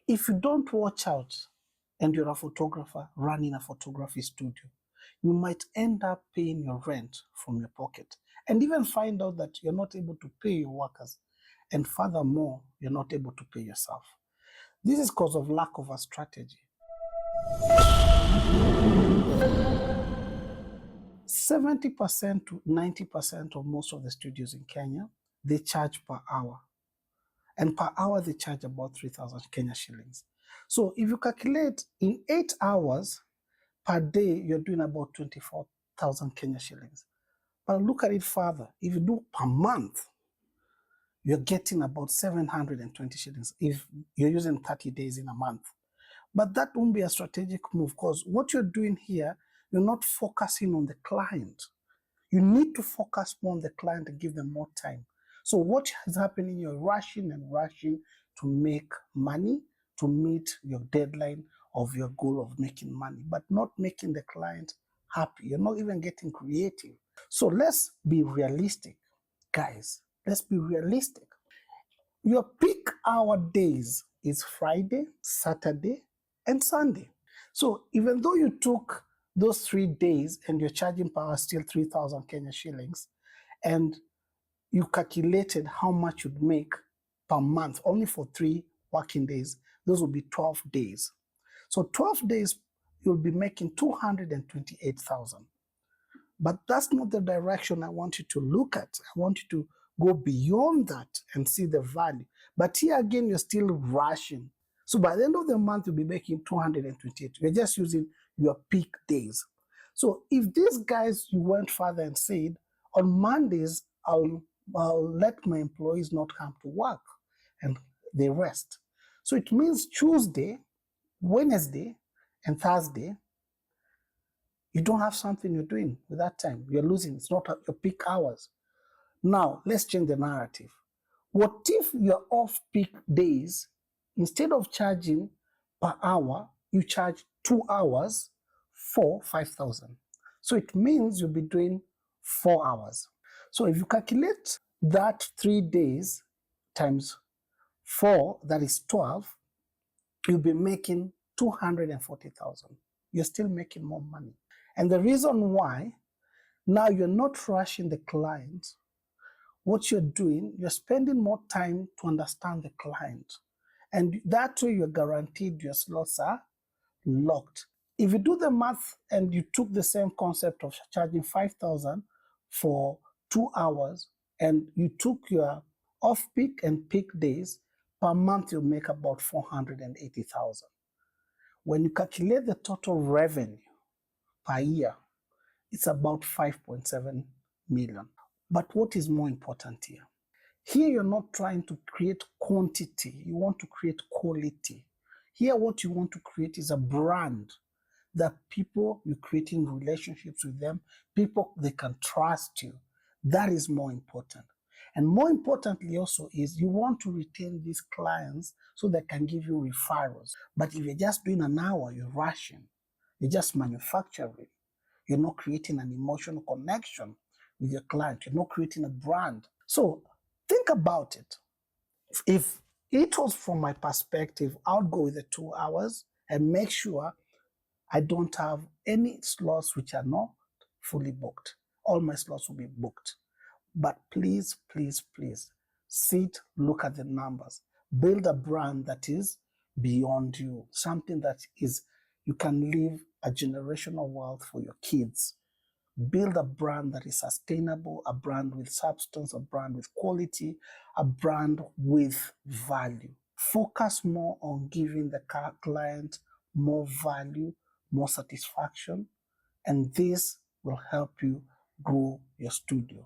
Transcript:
If you don't watch out and you're a photographer running a photography studio, you might end up paying your rent from your pocket and even find out that you're not able to pay your workers. And furthermore, you're not able to pay yourself. This is because of lack of a strategy. 70% to 90% of most of the studios in Kenya, they charge per hour. And per hour, they charge about 3,000 Kenya shillings. So if you calculate in 8 hours per day, you're doing about 24,000 Kenya shillings. But look at it further. If you do per month, you're getting about 720 shillings if you're using 30 days in a month. But that won't be a strategic move because what you're doing here, you're not focusing on the client. You need to focus more on the client and give them more time. So what is happening, you're rushing and rushing to make money, to meet your deadline of your goal of making money, but not making the client happy. You're not even getting creative. So let's be realistic, guys. Let's be realistic. Your peak hour days is Friday, Saturday, and Sunday. So even though you took those 3 days and you're charging per hour still 3,000 Kenya shillings, and you calculated how much you'd make per month only for 3 working days, those will be 12 days. So 12 days, you'll be making 228,000. But that's not the direction I want you to look at. I want you to go beyond that and see the value. But here again, you're still rushing. So by the end of the month, you'll be making 228. You're just using your peak days. So if these guys, you went further and said, on Mondays, I'll let my employees not come to work and they rest. So it means Tuesday, Wednesday, and Thursday, you don't have something you're doing with that time. You're losing. It's not your peak hours. Now, let's change the narrative. What if your off-peak days, instead of charging per hour, you charge 2 hours for 5,000? So it means you'll be doing 4 hours. So if you calculate that 3 days times 4, that is 12, you'll be making 240,000. You're still making more money. And the reason why, now you're not rushing the client. What you're doing, you're spending more time to understand the client. And that way you're guaranteed your slots are locked. If you do the math and you took the same concept of charging 5,000 for 2 hours and you took your off-peak and peak days, per month you'll make about 480,000. When you calculate the total revenue per year, it's about 5.7 million. But what is more important here? Here you're not trying to create quantity, you want to create quality. Here what you want to create is a brand that people, you're creating relationships with them, people, they can trust you. That is more important. And more importantly also is you want to retain these clients so they can give you referrals. But if you're just doing an hour, you're rushing, you're just manufacturing. You're not creating an emotional connection with your client. You're not creating a brand. So think about it. If it was from my perspective, I would go with the 2 hours and make sure I don't have any slots which are not fully booked. All my slots will be booked. But please, please, please, sit, look at the numbers. Build a brand that is beyond you. Something that is, you can leave a generational wealth for your kids. Build a brand that is sustainable, a brand with substance, a brand with quality, a brand with value. Focus more on giving the client more value, more satisfaction, and this will help you grow your studio.